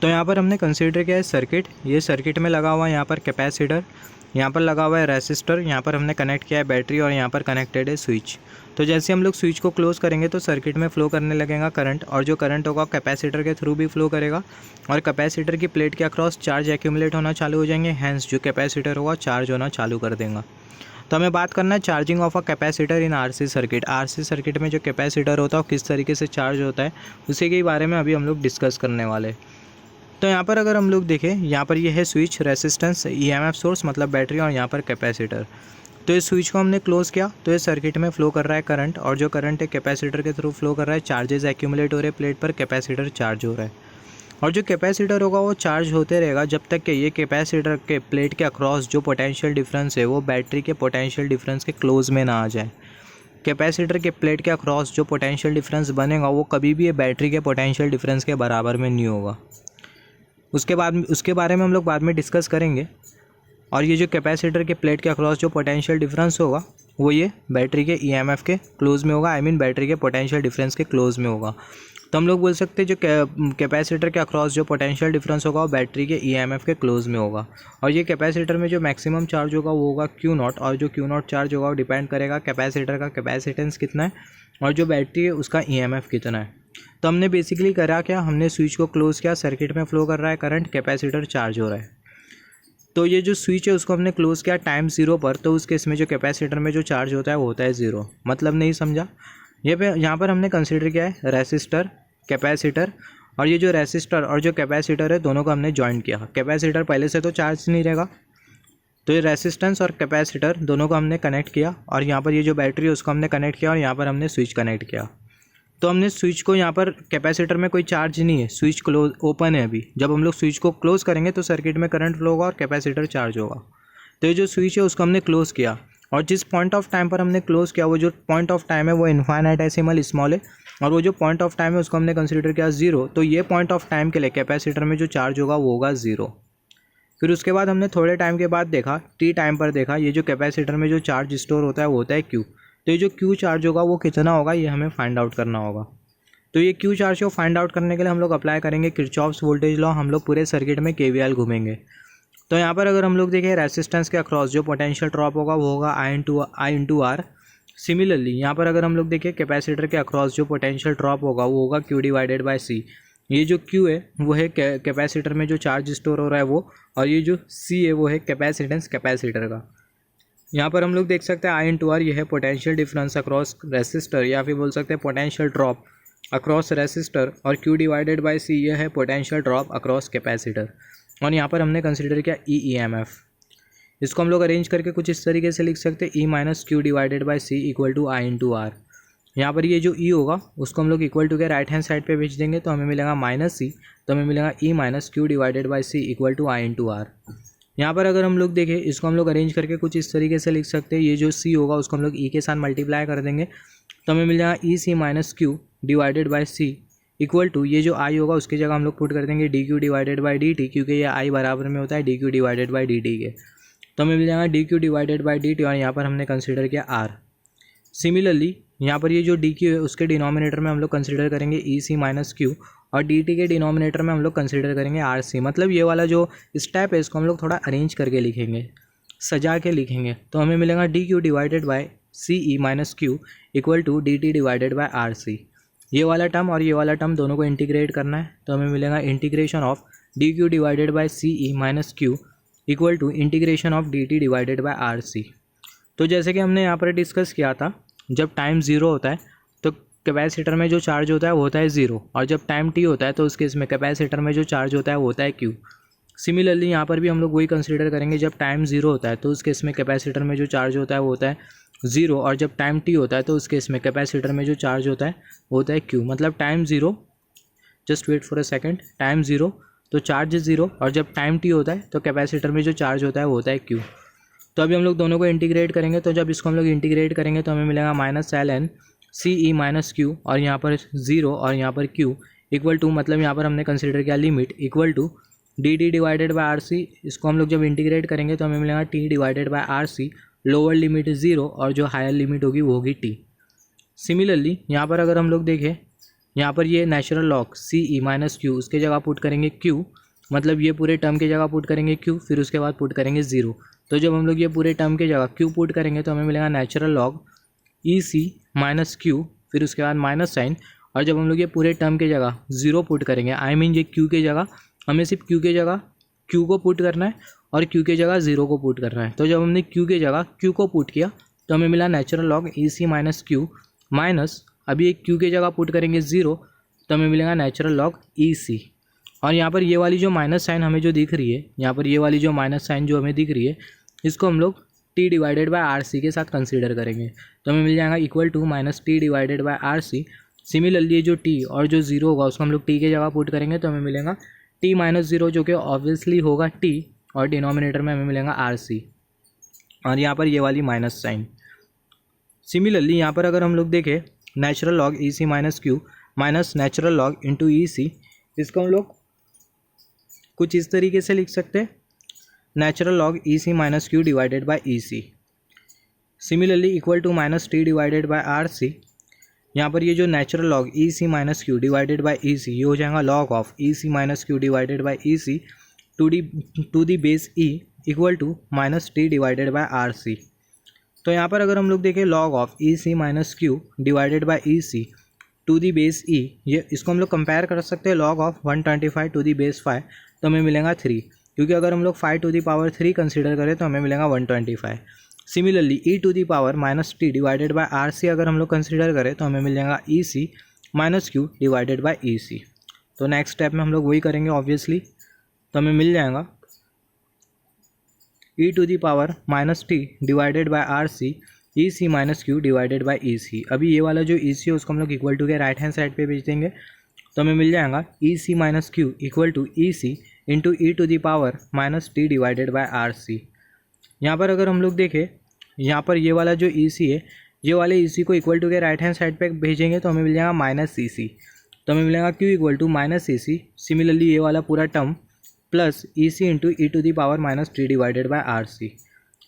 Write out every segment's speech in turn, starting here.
तो यहाँ पर हमने कंसीडर किया है सर्किट। ये सर्किट में लगा हुआ है यहाँ पर कैपेसिटर, यहाँ पर लगा हुआ है रेसिस्टर, यहाँ पर हमने कनेक्ट किया है बैटरी और यहाँ पर कनेक्टेड है स्विच। तो जैसे हम लोग स्विच को क्लोज करेंगे तो सर्किट में फ्लो करने लगेगा करंट, और जो करंट होगा कैपेसिटर के थ्रू भी फ्लो करेगा और कैपेसिटर की प्लेट के अक्रॉस चार्ज एक्यूमुलेट होना चालू हो जाएंगे, हैंस जो कैपेसिटर होगा चार्ज होना चालू कर देगा। तो हमें बात करना है charging of a capacitor in RC circuit. RC circuit में जो कैपेसिटर होता है वो किस तरीके से चार्ज होता है उसी के बारे में अभी हम लोग डिस्कस करने वाले। तो यहाँ पर अगर हम लोग देखें, यहाँ पर ये है स्विच, रेसिस्टेंस, ईएमएफ सोर्स मतलब बैटरी और यहाँ पर कैपेसिटर। तो इस स्विच को हमने क्लोज़ किया तो इस सर्किट में फ्लो कर रहा है करंट, और जो करंट है कैपेसिटर के थ्रू फ्लो कर रहा है, चार्जेस एक्यूमुलेट हो रहे हैं प्लेट पर, कैपेसिटर चार्ज हो रहा है। और जो कैपेसिटर होगा वो चार्ज होते रहेगा जब तक कि ये कैपेसिटर के प्लेट के अक्रॉस जो पोटेंशियल डिफरेंस है वो बैटरी के पोटेंशियल डिफरेंस के क्लोज में ना आ जाए। कैपेसिटर के प्लेट के अक्रॉस जो पोटेंशियल डिफरेंस बनेगा वो कभी भी ये बैटरी के पोटेंशियल डिफरेंस के बराबर में नहीं होगा। उसके बारे में हम लोग बाद में डिस्कस करेंगे। और ये जो कैपेसिटर के प्लेट के अक्रॉस जो पोटेंशियल डिफरेंस होगा वो ये बैटरी के ईएमएफ के क्लोज में होगा, बैटरी के पोटेंशियल डिफरेंस के क्लोज में होगा। तो हम लोग बोल सकते हैं जो कैपेसिटर के अक्रॉस जो पोटेंशियल डिफरेंस होगा वो बैटरी के ईएमएफ के क्लोज में होगा। और ये कैपेसिटर में जो मैक्सिमम चार्ज होगा वो होगा Q0, और जो Q0 चार्ज होगा वो डिपेंड करेगा कैपेसिटर का कैपेसिटेंस कितना है और जो बैटरी है उसका ईएमएफ कितना है। तो हमने बेसिकली करा क्या, हमने स्विच को क्लोज़ किया, सर्किट में फ्लो कर रहा है करंट, कैपेसिटर चार्ज हो रहा है। तो ये जो स्विच है उसको हमने क्लोज़ किया टाइम 0 पर, तो उस केस में जो कैपेसिटर में जो चार्ज होता है वो होता है 0। मतलब नहीं समझा? यहाँ पर हमने कंसिडर किया है रेसिस्टर, कैपेसिटर, और ये जो रेसिस्टर और जो कैपेसिटर है दोनों को हमने ज्वाइन किया। कैपेसिटर पहले से तो चार्ज नहीं रहेगा, तो ये रेसिस्टेंस और कैपेसिटर दोनों को हमने कनेक्ट किया, और यहाँ पर ये जो बैटरी है उसको हमने कनेक्ट किया, और यहाँ पर हमने स्विच कनेक्ट किया। तो हमने स्विच को, यहाँ पर कैपेसिटर में कोई चार्ज नहीं है, स्विच क्लोज ओपन है अभी। जब हम लोग स्विच को क्लोज़ करेंगे तो सर्किट में करंट फ्लो होगा और कैपेसिटर चार्ज होगा। तो ये जो स्विच है उसको हमने क्लोज़ किया, और जिस पॉइंट ऑफ टाइम पर हमने क्लोज़ किया वो जो पॉइंट ऑफ टाइम है वो इनफाइनाइटेसिमल स्मॉल है, और वो जो पॉइंट ऑफ टाइम है उसको हमने कंसिडर किया 0। तो ये पॉइंट ऑफ टाइम के लिए कैपेसिटर में जो चार्ज होगा वो होगा 0। फिर उसके बाद हमने थोड़े टाइम के बाद देखा, टी टाइम पर देखा, ये जो कैपेसिटर में जो चार्ज स्टोर होता है वो होता है Q। तो ये जो Q चार्ज होगा वो कितना होगा ये हमें फाइंड आउट करना होगा। तो ये Q चार्ज को फाइंड आउट करने के लिए हम लोग अप्लाई करेंगे किरचॉफ्स वोल्टेज लॉ। हम लोग पूरे सर्किट में KVL घूमेंगे। तो यहाँ पर अगर हम लोग देखें रेसिस्टेंस के अक्रॉस जो पोटेंशियल ड्रॉप होगा वो होगा I इंटू R। सिमिलरली यहाँ पर अगर हम लोग देखें कैपेसिटर के अक्रॉस जो पोटेंशियल ड्रॉप होगा वो होगा Q डिवाइडेड बाय C। ये जो Q है वो है कैपेसिटर में जो चार्ज स्टोर हो रहा है वो, और ये जो C है वो है कैपेसिटेंस कैपेसिटर का। यहाँ पर हम लोग देख सकते हैं I इंटू R, ये है पोटेंशियल डिफरेंस अक्रॉस रेसिस्टर, या फिर बोल सकते हैं पोटेंशियल ड्रॉप अक्रॉस रेसिस्टर, और Q डिवाइडेड बाय C ये है पोटेंशियल ड्रॉप अक्रॉस कैपेसिटर। और यहाँ पर हमने कंसिडर किया ईएमएफ। इसको हम लोग अरेंज करके कुछ इस तरीके से लिख सकते हैं E minus Q divided by C equal to I into R। यहाँ पर ये जो E होगा उसको हम लोग इक्वल टू के राइट हैंड साइड पे भेज देंगे तो हमें मिलेगा माइनस C, तो हमें मिलेगा E minus Q divided by C equal to I into R। यहाँ पर अगर हम लोग देखें इसको हम लोग अरेंज करके कुछ इस तरीके से लिख सकते हैं, ये जो C होगा उसको हम लोग E के साथ मल्टीप्लाई कर देंगे तो हमें मिल जाएगा EC minus Q divided by C equal to ये जो I होगा उसकी जगह हम लोग पुट कर देंगे DQ डिवाइडेड बाय DT, क्योंकि ये I बराबर में होता है DQ डिवाइडेड बाय DT के। तो हमें मिल जाएगा DQ डिवाइडेड बाय DT, और यहाँ पर हमने कंसिडर किया R। सिमिलरली यहाँ पर ये जो DQ है उसके डिनोमिनेटर में हम लोग कंसिडर करेंगे EC माइनस Q, और DT के डिनोमिनेटर में हम लोग कंसिडर करेंगे RC। मतलब ये वाला जो स्टेप है इसको हम लोग थोड़ा अरेंज करके लिखेंगे, सजा के लिखेंगे। तो हमें मिलेगा DQ divided by CE minus Q equal to DT divided by RC। ये वाला टर्म और ये वाला टर्म दोनों को इंटीग्रेट करना है, तो हमें मिलेगा integration of DQ divided by CE minus Q equal to integration of DT divided by RC। तो जैसे कि हमने यहाँ पर डिस्कस किया था, जब टाइम 0 होता है तो कैपेसिटर में जो चार्ज होता है वो होता है 0, और जब टाइम t होता है तो उस केस में कैपेसिटर में जो चार्ज होता है वो होता है Q। सिमिलरली यहाँ पर भी हम लोग वही कंसिडर करेंगे, जब टाइम 0 होता है तो उस केस में कैपेसिटर में जो चार्ज होता है वो होता है 0, और जब टाइम t होता है तो उस केस में कैपेसिटर में जो चार्ज होता है वो होता है Q। मतलब time 0, just wait for a second, time 0 तो चार्ज 0, और जब टाइम t होता है तो कैपेसिटर में जो चार्ज होता है वो होता है Q। तो अभी हम लोग दोनों को इंटीग्रेट करेंगे, तो जब इसको हम लोग इंटीग्रेट करेंगे तो हमें मिलेगा minus ln CE minus Q, और यहाँ पर 0 और यहाँ पर Q इक्वल टू, मतलब यहाँ पर हमने कंसिडर किया limit equal to DT divided by RC। इसको हम लोग जब इंटीग्रेट करेंगे तो हमें मिलेगा T divided by RC, lower limit 0 और जो हायर लिमिट होगी वो होगी T। सिमिलरली यहाँ पर अगर हम लोग देखें यहाँ पर ये natural log c E minus Q, उसके जगह पुट करेंगे क्यू, मतलब ये पूरे टर्म की जगह पुट करेंगे क्यू, फिर उसके बाद पुट करेंगे 0। तो जब हम लोग ये पूरे टर्म की जगह क्यू पुट करेंगे तो हमें मिलेगा natural log E C minus Q, फिर उसके बाद माइनस साइन। और जब हम लोग ये पूरे टर्म की जगह 0 पुट करेंगे, आई मीन ये क्यू की जगह हमें सिर्फ क्यू की जगह क्यू को पुट करना है और क्यू की जगह 0 को पुट करना है। तो जब हमने क्यू की जगह क्यू को पुट किया तो हमें मिला natural log E C minus Q minus, अभी एक क्यू की जगह पुट करेंगे 0 तो हमें मिलेगा नेचुरल लॉग ई सी। और यहाँ पर ये वाली जो माइनस साइन हमें जो दिख रही है, यहाँ पर ये वाली जो माइनस साइन जो हमें दिख रही है, इसको हम लोग T divided by R C के साथ कंसीडर करेंगे। तो हमें मिल जाएगा equal to minus T divided by R C. Similarly ये जो टी और जो 0 होगा उसको हम लोग टी के जगह पुट करेंगे तो हमें मिलेगा टी माइनस 0, जो कि ऑब्वियसली होगा टी, और डिनोमिनेटर में हमें मिलेगा आर सी, और यहाँ पर ये वाली माइनस साइन। सिमिलरली यहाँ पर अगर हम लोग देखें natural log E C minus Q minus natural log into E C, इसको हम लोग कुछ इस तरीके से लिख सकते हैं, natural log E C minus Q divided by E C. Similarly equal to minus T divided by R C. यहाँ पर ये जो natural log E C minus Q divided by E C, ये हो जाएगा log of E C minus Q divided by E C to the base E equal to minus T divided by R C. तो यहाँ पर अगर हम लोग देखें log of E C minus Q divided by E C to the base E, ये इसको हम लोग कंपेयर कर सकते हैं log of 125 to the base 5, तो हमें मिलेगा 3, क्योंकि अगर हम लोग 5 टू दी पावर 3 कंसीडर करें तो हमें मिलेगा 125। Similarly E to the power minus T divided by R C अगर हम लोग कंसीडर करें तो हमें मिल जाएगा E C minus Q divided by E C. तो नेक्स्ट स्टेप में हम लोग वही करेंगे ऑब्वियसली, तो हमें मिल जाएगा E to the power minus T divided by R C E C minus Q divided by E C. अभी ये वाला जो ई सी है उसको हम लोग इक्वल टू के राइट हैंड साइड पे भेज देंगे, तो हमें मिल जाएगा E C minus Q equal to E C into E to the power minus T divided by R C. यहाँ पर अगर हम लोग देखें, यहाँ पर ये वाला जो ई सी है, ये वाले ई सी को इक्वल टू के राइट हैंड साइड पे भेजेंगे तो हमें मिल जाएगा माइनस सी सी, तो हमें मिलेगा Q equal to minus C C. Similarly ये वाला पूरा term plus E C into E to the power minus T divided by R C.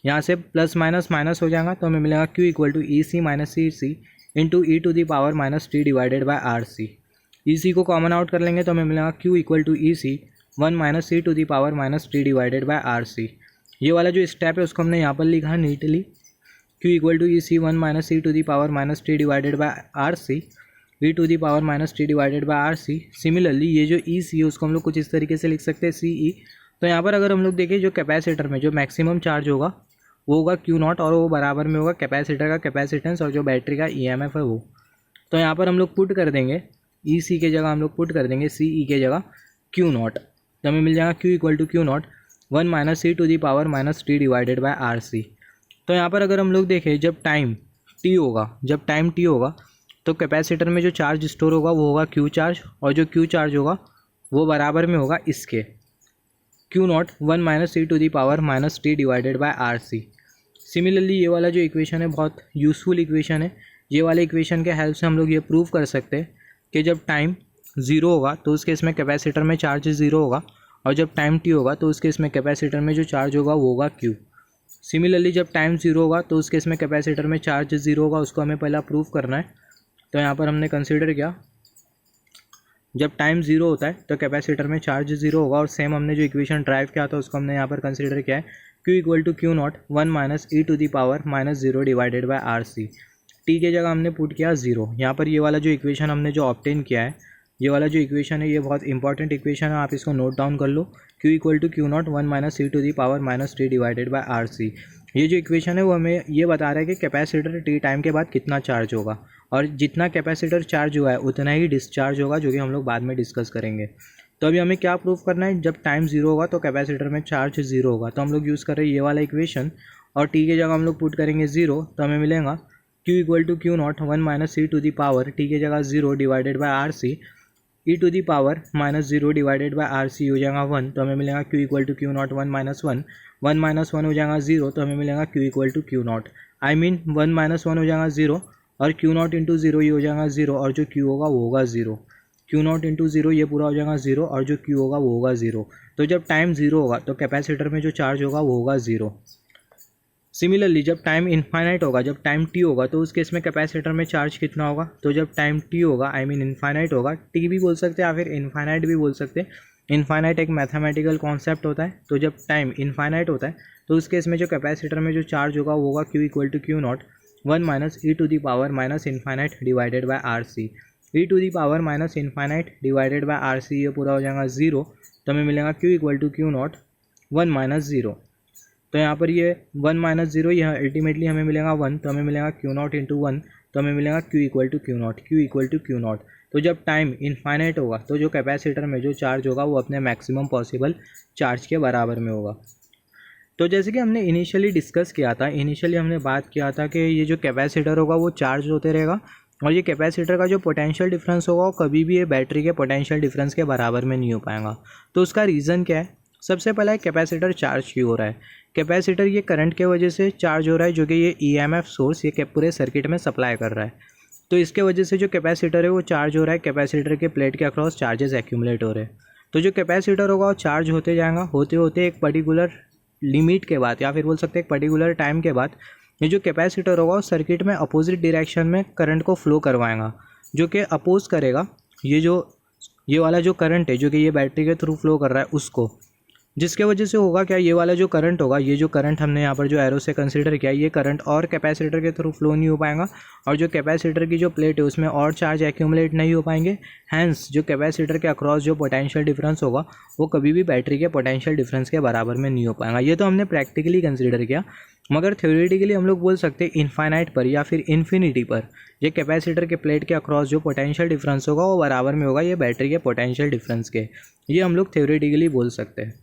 यहाँ से प्लस माइनस माइनस हो जाएगा तो हमें मिलेगा Q equal to E C minus C C into E to the power minus T divided by R C. E C को common out कर लेंगे तो हमें मिलेगा Q equal to E C 1 minus C to the power minus T divided by R C. ये वाला जो step है उसको हमने यहाँ पर लिखा neatly, Q equal to E C 1 minus C to the power minus T divided by R C E to the power minus T divided by R C. Similarly ये जो ई सी है उसको हम लोग कुछ इस तरीके से लिख सकते हैं सी ई। तो यहाँ पर अगर हम लोग देखें जो कैपेसिटर में जो मैक्सिमम चार्ज होगा वो होगा क्यू नॉट, और वो बराबर में होगा कैपेसिटर का कैपेसिटेंस और जो बैटरी का ई एम एफ है वो। तो यहाँ पर हम लोग पुट कर देंगे ई सी के जगह हम लोग पुट कर देंगे सी ई के जगह क्यू नॉट, तो हमें मिल जाएगा Q equal to Q naught 1 minus C to the power minus T divided by R C. तो यहाँ पर अगर हम लोग देखें जब टाइम टी होगा तो कैपेसिटर में जो चार्ज स्टोर होगा वो होगा क्यू चार्ज, और जो क्यू चार्ज होगा वो बराबर में होगा इसके Q naught 1 minus C to the power minus T divided by R C. Similarly ये वाला जो इक्वेशन है बहुत यूज़फुल इक्वेशन है। ये वाले इक्वेशन के हेल्प से हम लोग ये प्रूव कर सकते हैं कि जब टाइम 0 होगा तो उस केस में कैपेसिटर में चार्ज 0 होगा, और जब टाइम टी होगा तो उस केस में कैपेसिटर में जो चार्ज होगा वो होगा क्यू। सिमिलरली जब टाइम 0 होगा तो उस केस में कैपेसिटर में चार्ज 0 होगा, उसको हमें पहला प्रूव करना है। तो यहाँ पर हमने कंसिडर किया जब टाइम 0 होता है तो कैपेसिटर में चार्ज 0 होगा, और सेम हमने जो इक्वेशन ड्राइव किया था उसको हमने यहाँ पर कंसिडर किया है Q equal to Q naught 1 minus E to the power minus 0 divided by R C. T के जगह हमने पुट किया 0। यहाँ पर ये वाला जो इक्वेशन हमने जो ऑब्टेन किया है, ये वाला जो इक्वेशन है ये बहुत इंपॉर्टेंट इक्वेशन है, आप इसको नोट डाउन कर लो। Q equal to Q naught 1 minus C to the power minus T divided by R C. ये जो इक्वेशन है वो हमें ये बता रहा है कि कैपेसिटर टी टाइम के बाद कितना चार्ज होगा, और जितना कैपेसिटर चार्ज हुआ है उतना ही डिस्चार्ज होगा, जो कि हम लोग बाद में डिस्कस करेंगे। तो अभी हमें क्या प्रूफ करना है, जब टाइम 0 होगा तो कैपेसिटर में चार्ज 0 होगा, तो हम लोग यूज़ कर रहे हैं ये वाला इक्वेशन, और टी के जगह हम लोग पुट करेंगे 0, तो हमें मिलेगा Q equal to Q naught 1 minus C to the power T के जगह 0 divided by R C E to the power minus 0 divided by R C हो जाएगा 1, तो हमें मिलेगा Q equal to Q naught 1 minus 1 minus 1 हो जाएगा 0, तो हमें मिलेगा Q equal to Q naught, I mean 1 minus 1 हो जाएगा 0, और क्यू नॉट इंटू 0 ये हो जाएगा 0, और जो क्यू होगा वो होगा 0। क्यू नॉट इंटू 0 ये पूरा हो जाएगा 0, और जो क्यू होगा वो होगा 0। तो जब टाइम 0 होगा तो कैपेसिटर में जो चार्ज होगा वो होगा 0। सिमिलरली जब टाइम इनफाइनाइट होगा, जब टाइम टी होगा, तो उस केस में कैपेसिटर में चार्ज कितना होगा? तो जब टाइम टी होगा, आई मीन इनफाइनाइट होगा, टी भी बोल सकते हैं या फिर इनफाइनाइट भी बोल सकते हैं। इनफाइनाइट एक मैथमेटिकल कॉन्सेप्ट होता है। तो जब टाइम इनफाइनाइट होता है तो उस केस में जो कैपेसिटर में जो चार्ज होगा वो होगा Q equal to Q naught 1 minus E to the power minus infinite divided by R C. E to the power minus infinite divided by R C, ये पूरा हो जाएगा 0। तो हमें मिलेगा Q equal to Q naught 1 minus 0। तो यहाँ पर ये 1 माइनस 0, यह अल्टीमेटली हमें मिलेगा 1। तो हमें मिलेगा क्यू नॉट इंटू 1, तो हमें मिलेगा Q equal to Q naught, Q equal to Q naught. तो जब टाइम इनफाइनाइट होगा तो जो कैपेसिटर में जो चार्ज होगा वो अपने मैक्सिमम पॉसिबल चार्ज के बराबर में होगा। तो जैसे कि हमने इनिशियली डिस्कस किया था, इनिशियली हमने बात किया था कि ये जो कैपेसिटर होगा वो चार्ज होते रहेगा और ये कैपेसिटर का जो पोटेंशियल डिफरेंस होगा वो कभी भी ये बैटरी के पोटेंशियल डिफरेंस के बराबर में नहीं हो पाएगा। तो उसका रीज़न क्या है? सबसे पहला है कैपेसिटर चार्ज क्यों हो रहा है। कैपेसिटर ये करंट के वजह से चार्ज हो रहा है, जो कि ये ईएमएफ सोर्स ये पूरे सर्किट में सप्लाई कर रहा है। तो इसके वजह से जो कैपेसिटर है वो चार्ज हो रहा है, कैपेसिटर के प्लेट के अक्रॉस चार्जेस एक्यूमुलेट हो रहे हैं। तो जो कैपेसिटर होगा वो चार्ज होते जाएगा, होते होते एक पर्टिकुलर लिमिट के बाद या फिर बोल सकते हैं एक पर्टिकुलर टाइम के बाद ये जो कैपेसिटर होगा वो सर्किट में अपोजिट डायरेक्शन में करंट को फ्लो करवाएगा, जो कि अपोज करेगा ये वाला जो करंट है जो कि ये बैटरी के थ्रू फ्लो कर रहा है उसको। जिसके वजह से होगा क्या, ये वाला जो करंट होगा, ये जो करंट हमने यहाँ पर जो एरो से कंसीडर किया, ये करंट और कैपेसिटर के थ्रू फ्लो नहीं हो पाएगा और जो कैपेसिटर की जो प्लेट है उसमें और चार्ज एक्यूमुलेट नहीं हो पाएंगे। हैंस जो कैपेसिटर के अक्रॉस जो पोटेंशियल डिफरेंस होगा वो कभी भी बैटरी के पोटेंशियल डिफरेंस के बराबर में नहीं हो पाएगा। ये तो हमने प्रैक्टिकली कंसिडर किया, मगर थ्योरेटिकली हम लोग बोल सकते हैं इनफाइनाइट पर या फिर इन्फिनिटी पर ये कैपेसिटर के प्लेट के अक्रॉस जो पोटेंशियल डिफरेंस होगा वो बराबर में होगा ये बैटरी के पोटेंशियल डिफरेंस के। ये हम लोग थ्योरेटिकली बोल सकते हैं।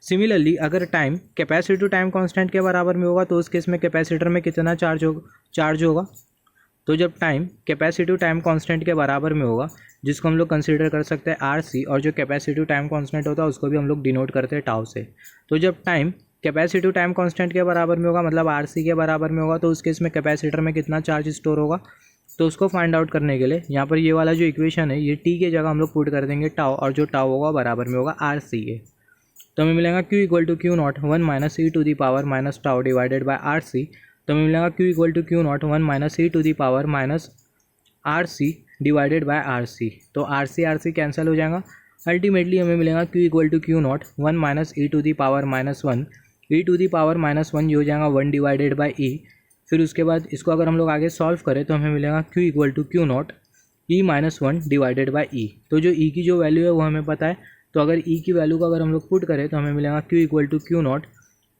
सिमिलरली अगर time capacity to time constant के बराबर में होगा तो उस केस में कैपेसिटर में कितना चार्ज होगा? तो जब time capacity to time constant के बराबर में होगा, जिसको हम लोग कंसीडर कर सकते हैं आर सी, और जो कैपेसिटी टू टाइम कांस्टेंट होता है उसको भी हम लोग डिनोट करते हैं टाउ से। तो जब time capacity to time constant के बराबर में होगा, मतलब आर सी के बराबर में होगा, तो उस केस में कैपेसिटर में कितना चार्ज स्टोर होगा? तो उसको फाइंड आउट करने के लिए यहाँ पर ये वाला जो इक्वेशन है ये टी के जगह हम लोग पुट कर देंगे टाउ, और जो टाउ होगा बराबर में होगा आर सी के। तो हमें मिलेगा Q equal to Q naught 1 minus E to the power minus tau divided by R C. तो हमें मिलेगा Q equal to Q naught 1 minus E to the power minus R C divided by R C. तो R सी cancel हो जाएगा। Ultimately हमें मिलेगा Q equal to Q naught 1 minus E to the power minus 1, E to the power minus 1 ये हो जाएगा 1 divided by ई। फिर उसके बाद इसको अगर हम लोग आगे सॉल्व करें तो हमें मिलेगा Q equal to Q naught E minus 1 divided by E. तो जो ई की जो वैल्यू है वो हमें पता है, तो अगर ई की वैल्यू को अगर हम लोग पुट करें तो हमें मिलेगा Q equal to Q naught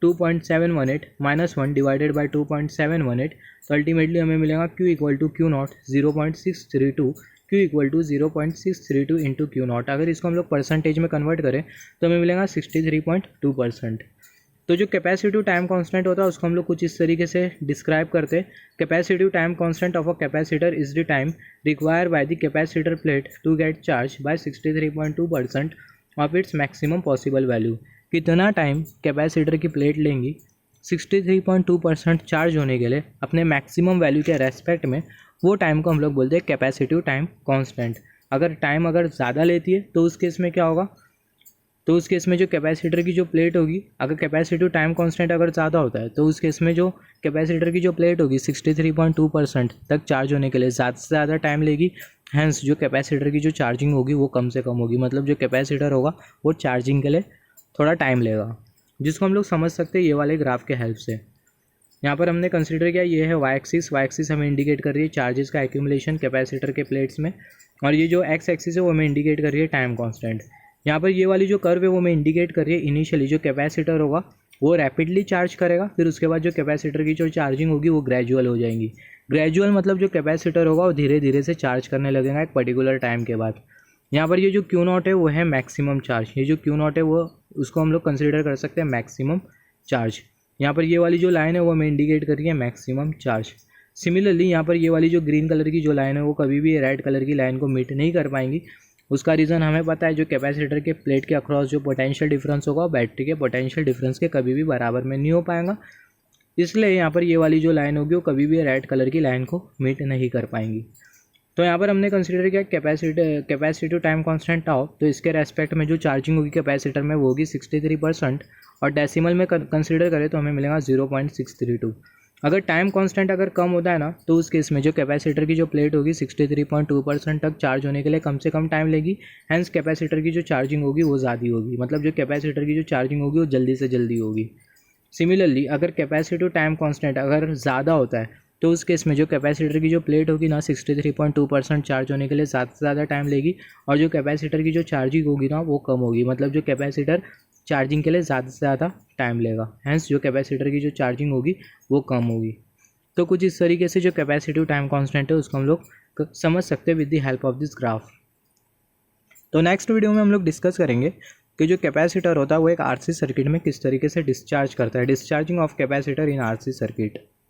2.718 minus 1 divided by 2.718। तो अल्टीमेटली हमें मिलेगा Q equal to Q naught 0.632, Q equal to 0.632 into Q naught. अगर इसको हम लोग परसेंटेज में कन्वर्ट करें तो हमें मिलेगा 63.2%। तो जो कैपेसिटिव टाइम कांस्टेंट होता है उसको हम लोग कुछ इस तरीके से डिस्क्राइब करते हैं। Capacitive time constant of a capacitor is the time require by the capacitor plate to get charge by 63.2% of its maximum possible value. कितना टाइम कैपेसिटर की प्लेट लेंगी 63.2% चार्ज होने के लिए अपने मैक्सिमम वैल्यू के रेस्पेक्ट में, वो टाइम को हम लोग बोलते हैं कैपेसिटिव टाइम कांस्टेंट। अगर टाइम ज़्यादा लेती है तो उस केस में क्या होगा, तो उस केस में जो कैपेसिटर की जो प्लेट होगी, अगर कैपेसिटिव टाइम कांस्टेंट अगर ज़्यादा होता है तो उस केस में जो कैपेसिटर की जो प्लेट होगी 63.2% तक चार्ज होने के लिए ज़्यादा से ज़्यादा टाइम लेगी। हैंस जो कैपेसिटर की जो चार्जिंग होगी वो कम से कम होगी, मतलब जो कैपेसिटर होगा वो चार्जिंग के लिए थोड़ा टाइम लेगा, जिसको हम लोग समझ सकते हैं ये वाले ग्राफ के हेल्प से। यहाँ पर हमने कंसिडर किया ये है वाई एक्सिस हमें इंडिकेट कर रही है चार्जेस का एक्यूमुलेशन कैपेसिटर के प्लेट्स में, और ये जो एक्स एक्सिस है वो हमें इंडिकेट कर रही है टाइम कांस्टेंट। यहाँ पर ये वाली जो कर्व है वो हमें इंडिकेट कर रही है इनिशियली जो कैपेसिटर होगा वो रैपिडली चार्ज करेगा, फिर उसके बाद जो कैपेसिटर की जो चार्जिंग होगी वो ग्रेजुअल हो जाएंगी। ग्रेजुअल मतलब जो कैपेसिटर होगा वो धीरे धीरे से चार्ज करने लगेगा एक पर्टिकुलर टाइम के बाद। यहाँ पर ये जो क्यू नॉट है वो है मैक्सिमम चार्ज, ये जो क्यू नॉट है वो उसको हम लोग कंसिडर कर सकते हैं मैक्सिमम चार्ज। यहाँ पर ये वाली जो लाइन है वो हमें इंडिकेट कर रही है मैक्सिमम चार्ज। सिमिलरली यहाँ पर ये वाली जो ग्रीन कलर की जो लाइन है वो कभी भी रेड कलर की लाइन को मीट नहीं कर पाएंगी। उसका रीज़न हमें पता है, जो कैपेसिटर के प्लेट के अक्रॉस जो पोटेंशियल डिफरेंस होगा बैटरी के पोटेंशियल डिफरेंस के कभी भी बराबर में नहीं हो पाएगा, इसलिए यहाँ पर ये वाली जो लाइन होगी वो कभी भी रेड कलर की लाइन को मीट नहीं कर पाएंगी। तो यहाँ पर हमने कंसिडर किया capacity to time constant tau, तो इसके रेस्पेक्ट में जो चार्जिंग होगी कैपेसिटर में वो होगी 63%, और डेसिमल में कंसिडर करें तो हमें मिलेगा 0.632। अगर टाइम कांस्टेंट अगर कम होता है ना, तो उस केस में जो कैपेसिटर की जो प्लेट होगी 63.2% तक चार्ज होने के लिए कम से कम टाइम लेगी, हैंस कैपेसिटर की जो चार्जिंग होगी वो ज़्यादा होगी, मतलब जो कैपेसिटर की जो चार्जिंग होगी वो जल्दी से जल्दी होगी। सिमिलरली अगर कैपेसिटिव टाइम कांस्टेंट अगर ज़्यादा होता है, तो उस केस में जो कैपेसिटर की जो प्लेट होगी ना 63.2% चार्ज होने के लिए ज़्यादा से ज़्यादा टाइम लेगी, और जो कैपेसिटर की जो चार्जिंग होगी ना वो कम होगी, मतलब जो कैपेसिटर चार्जिंग के लिए ज़्यादा से ज़्यादा टाइम लेगा, हैंस जो कैपेसिटर की जो चार्जिंग होगी वो कम होगी। तो कुछ इस तरीके से जो कैपेसिटिव टाइम कांस्टेंट है उसको हम लोग समझ सकते हैं with the help of this graph. तो नेक्स्ट वीडियो में हम लोग डिस्कस करेंगे कि जो कैपेसिटर होता है वो एक आरसी सर्किट में किस तरीके से डिस्चार्ज करता है, discharging of capacitor in RC circuit.